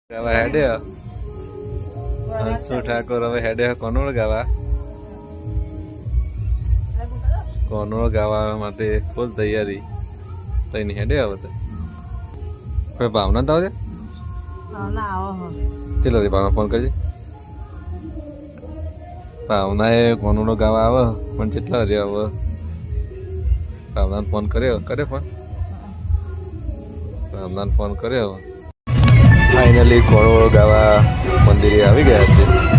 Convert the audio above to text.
ગાવા હેડે હંસુ ઠાકોર હવે હેડે કોનોળ ગાવા માટે ફૂલ તૈયારી તો એની હેડે હવે તો કોઈ ભાવના તો આવજે ચલો રે ભાવના ફોન કરજે ભાવના એ કોનોળ ગાવા આવે પણ કેટલા રે હવે ભાવનાને ફોન કર્યો ફોન ભાવનાને ફોન કર્યો હવે ફાઇનલી કોનોળ ગાવા મંદિરે આવી ગયા છે